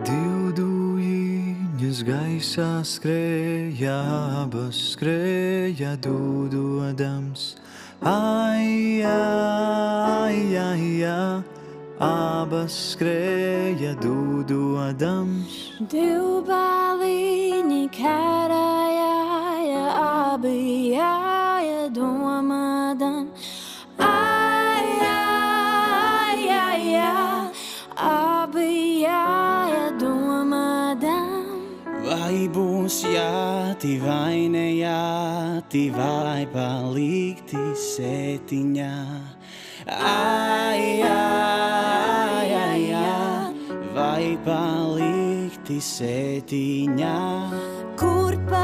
Divdujiņas gaisā skrēja, abas skrēja dūdodams. Ai, ai, ai, ai, abas skrēja dūdodams. Divi bāliņi karāja, abi jāja domādam. Ai, ai, ai, ai, abi jāja domādam. Vai būs jāti vai ne jāti, vai palikti sētiņā. Ai, ai, ai, ai, vai palikti sētiņā. Kur pa